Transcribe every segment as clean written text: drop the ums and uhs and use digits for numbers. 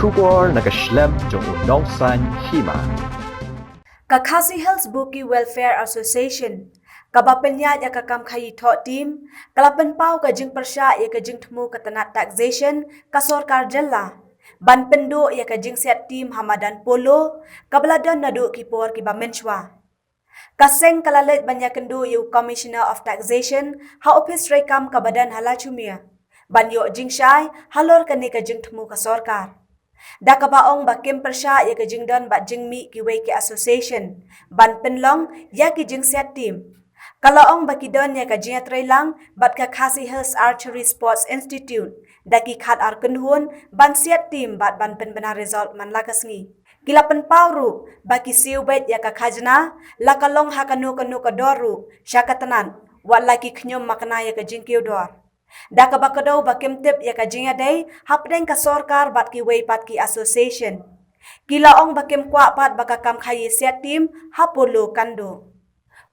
Khbwa nakaslem jong udongsan Hima. Kakasi Health Bookie Welfare Association kabapenya ya kakam khayi tho team kalapen pau ka jing Pyrshah ya ka Jingthmu ka tanat taxation ka sorkar jalla ban Pynduh ya ka Jingsiat team Madan Polo kabladan nadu ki por ki bamenchwa kaseng kalalet banya kendu yu Commissioner of Taxation ha office rekam ka badan halachumia banyo jingshai halor ka ni ka Jingthmu ka sorkar da kabaong bakim Pyrshah ya ke jingdan bat jingmi ki wei ki association ban penlong ya ki jingsiat team kalaong bakidon ya ka jingatrai lang bat ka Khasi Hills Archery Sports Institute da ki khat ar kunhun ban siat team bat ban pen benar result man lakasngi kilapen pauru baki siu bet ya ka khajna lakalong hakanu kanu kadoru syakatanan wat laki khnyum makna ya ka jingkiu dor da ka bakado bakim tip ya ka jinga day hapdeng ka sorkar bat ki wei pat ki association kilaong bakim kwa pat baka kam khayi siat team ha Polo kando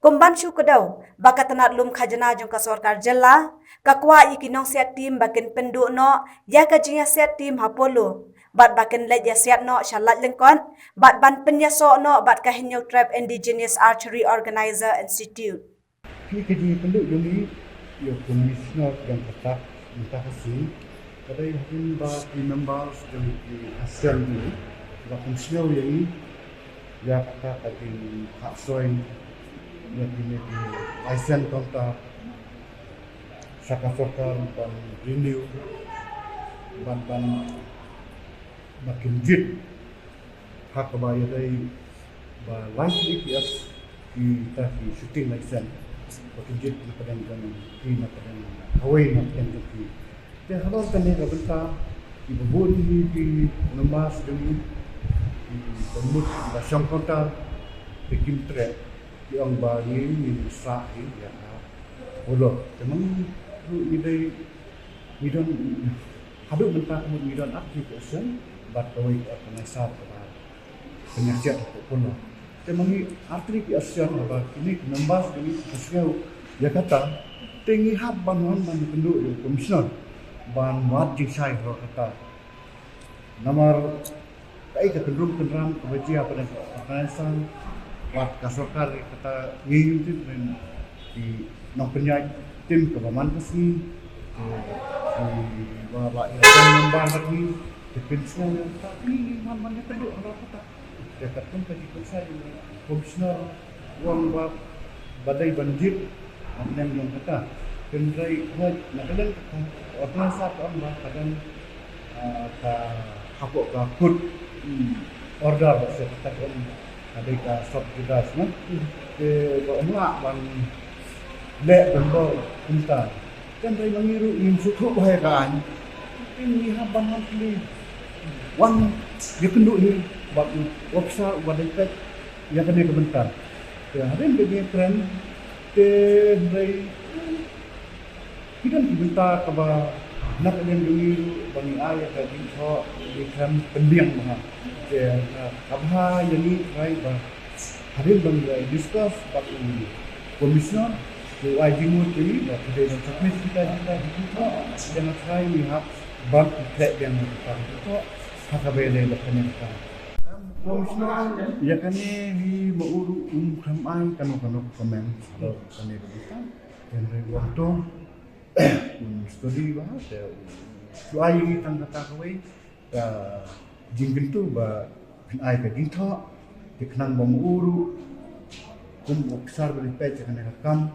kumban shu kadaw baka tanat lum khajana jong ka sorkar jalla ka kwa ikinong siat team bakin Pynduh no ya ka jinga siat team ha Polo bat bakin let ya siat no shalat lengkon bat ban penyaso no bat ka Hinyo Tribe Indigenous Archery Organizer Institute Kini Pynduh jumi ya komisioner yang tetap entah kasih pada yang bagi members yang di ASEAN ini dan komisioner yang ini ya kata tadi hak soin yang ini di ASEAN kontak sakasokal dan renew ban makin jid hak kebayar dari live EPS kita di shooting license Pakijit di padang dengan Hima padang Hawaii nak yang jadi. Dia harus kena berbentar di bubur di lemas dengan di pemut di Syam Kota di Teer di orang Bali di Sahi ya Polo. Memang tu ide midon hadap bentar midon application bat kawai pengasar penasihat Polo. Temangi arti ki ASEAN apa ini membahas ini hasil ya kata tinggi hab banwan ban Pynduh ya komisioner ban wat jisai ho kata nomor kai ka kendrum kendram kebajian pada pengasan wat kasokar kata ngin di nong penyai tim kebaman kesini di bawa ya membahas lagi definisinya tapi mana Pynduh kalau kata dekat pun tadi saya komisioner uang badai banjir yang yang kata kendrai nakadang orang satu orang kadang ka hapok ka kut order serta kan ada ka stop jelas nah ke emak bang lek bembo unta kendrai mengiru ingin suku bahaya kan ini haban nanti wan dia Pynduh ni bagi waksa wadai yang kena kebentar. Ya, hari ini trend dari kita kebentar kaba nak yang dulu bagi ayah dari so di kan pendiang mah. Ya, Khbwa yang ini try bah hari ini discuss bagi komisioner di Jingthmu ini dah sudah submit kita jangan try we have bank track yang kita itu hakabele lekannya kita. Komisioner ya kan ni mauru kramai kanu komen kalau kan ni kita dan waktu studi bahas ya suai tang kata kawai Jingthmu ba ai ka Jingthmu diknang mauru besar dari page kan kam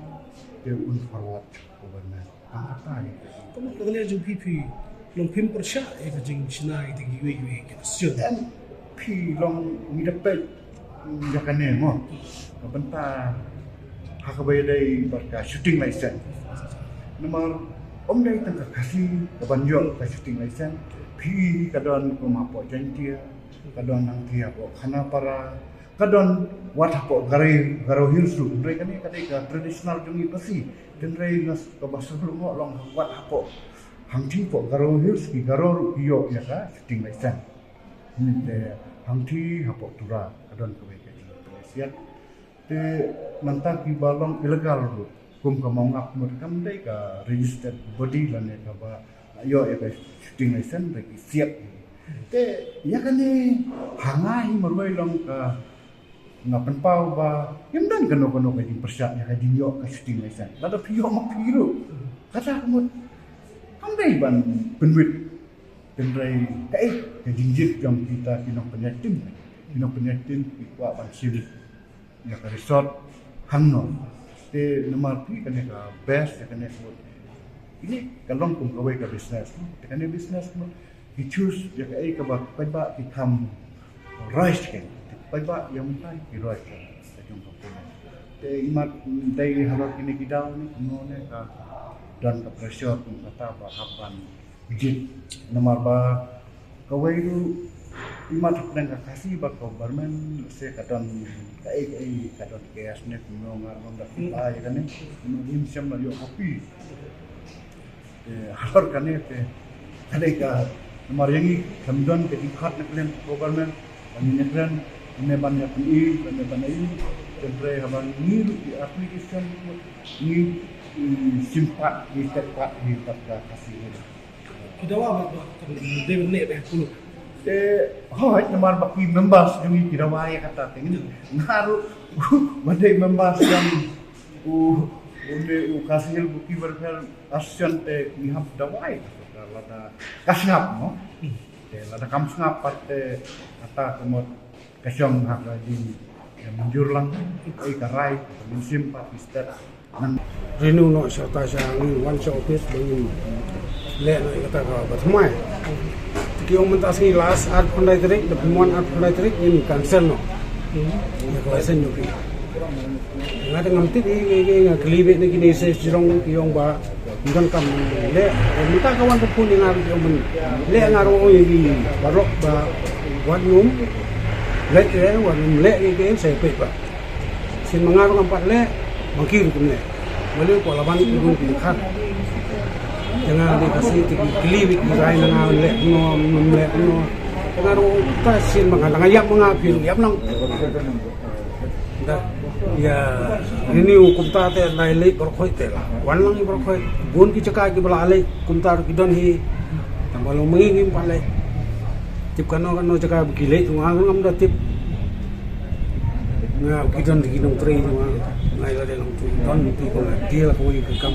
dia forward gubernur kata ni kamu kena jumpa pipi long pim Pyrshah ka jing sinai di giwe kita siap pi long ni dapat jakane mo bentar hak bayadai barka shooting license nomor dai tangka kasih kebanjol ka shooting license pi kadon ko mapo jantia kadon nang tia ko khana para kadon wat hapo garo hilsu dai kani kadai ka traditional jungi pasi den rai nas ka basulu mo long wat hapo hangti po garo hilsu garo yo ya ka shooting license ni hangti hapok tura kadon kebaikan Jingsiat te nantang ki balong ilegal ru kum ka mongap merkam dai ka registered body lan ya ka ba yo ya ka shooting license bagi siap Te ya kan ni hangai marwai long ka ngapan pau ba yam dan kano ka jing Pyrshah ya ka jing yo ka shooting license lada piyo mak piru kata kamu kamdai ban penwit penrai ka jingjit jong kita kinong penyatin ikwa ban siri ya ka resort hangno te nomor pi kan ka best kan ini kalong kum kawai ka business kan business mo he choose ya ka ba ki kam rice kan ba yang mai ki rice ka jong ko te imat dai harap kini kidau ni ngone ka dan ka pressure kum kata ba hapan jit nomor ba kawai du imat dan ka kasih ba government se kadon kadon gas ne kuno ngarong da ya kan ni nim siam la yo kopi harap kan ni te ada ka nomor yang ni kamdon ke dikhat nak government banyak ini banyak ini tempat haban ni di application ni simpat di tempat kasih ni. Kita wah dia benar Polo. Hoi nomor baki members yang kita wah ya kata ini ngaruh badai members yang unde kasih buki berkel action ni hab dawai lada kasngap no. Lada kamsngap pat kata kemot kasyong hak lagi munjur lang karai minsim pat istat nang renu no serta sang one shot office bagi le no kata ka batmai ki om mentas ni last art pandai trik de pemon art pandai trik ni cancel no ya klasen no ki ngada ngamti ni klibe ni kini se jirong ki ong ba ngan kam le minta kawan pun ni ngar om le ngaro yi barok ba wan ngum lek wan lek ke saya pe ba sin mengaruh empat lek mangkir kumne beliau ko laban kun ki khat jangan dikasih klibik design na lek no pengaruh ta sin mengalang ayam mengapil yap nang ya ini hukum ta te lai lek berkhoi te la wan lang berkhoi bun ki caka ki bala ale kum ta ki don hi tambalo mengingim pale tip kano caka bukile tu ngam da tip nga kidon di kinong trei nga ngai la de long tu don ti ko la dia la ko yi kam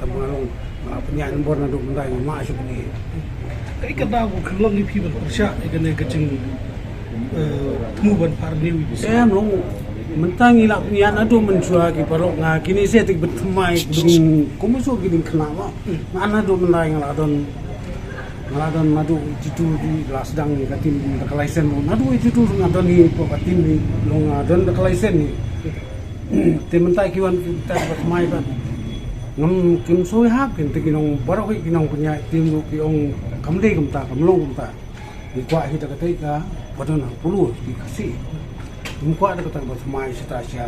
tambalong penyanyi borna do mundai ma asuk ni Kai kata ko kelong ni people Pyrshah ikane kacing temu ban par ni wi em long mentang ilak nian ado mensua ki parok nga kini se tik betmai bing komuso giding kenapa mana do mundai ngaladon madu itu di lasdang ni katim da kalaisen mo madu itu ngadon ni ko katim ni long ngadon da kalaisen ni tementai kiwan kita betmai ban ngam kim soi hap kin tikinong barok kinong punya tim lo ki ong kamdei kamta kamlong kamta di kwa hita katai ka padon pulu di kasih mukwa da kata betmai sitasya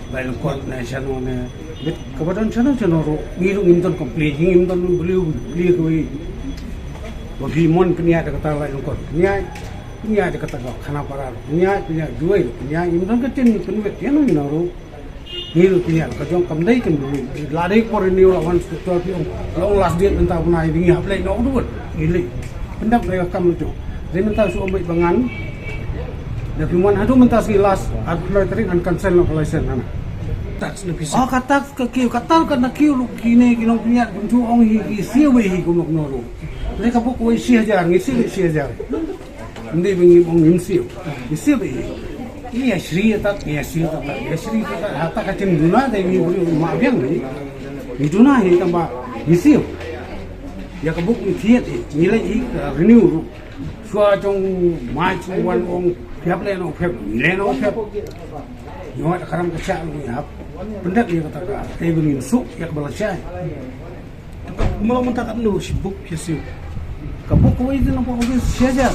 lain kuat na channel ne bit kabadan channel ro ngilu ngimton complete ngimton beli koi bagi mon punya ada kata lain kuat punya ada kata khana para punya dua punya ngimton ketin penuet ya no ro ngilu punya ka jong kamdai kan ladai por ni lawan struktur piong long last date entah punai dingi hap lain no dut ngili pendak mereka kam lu jadi mentah su ombai bangan da pimuan hadu mentah silas apply tering an cancel no license ana tax na pisi. kata kiu katal kan kiu lu kini kinong punya buntu ong hi siwe hi kumok noro mereka pok wei si hajar ngisi hajar ndi bingi ong ngimsi siwe ini ya Shri tat hata kacing duna dai mi buri ma biang ni duna hi tamba ngisi ya kabuk ni thiet nilai hi renew sua jong mai chung wan ong phep le no phep no karam kaca lu ya pendak dia kata ka begini su ya balasya Malah mentak anu sibuk ya sih. kabuk ko itu nampak ko siya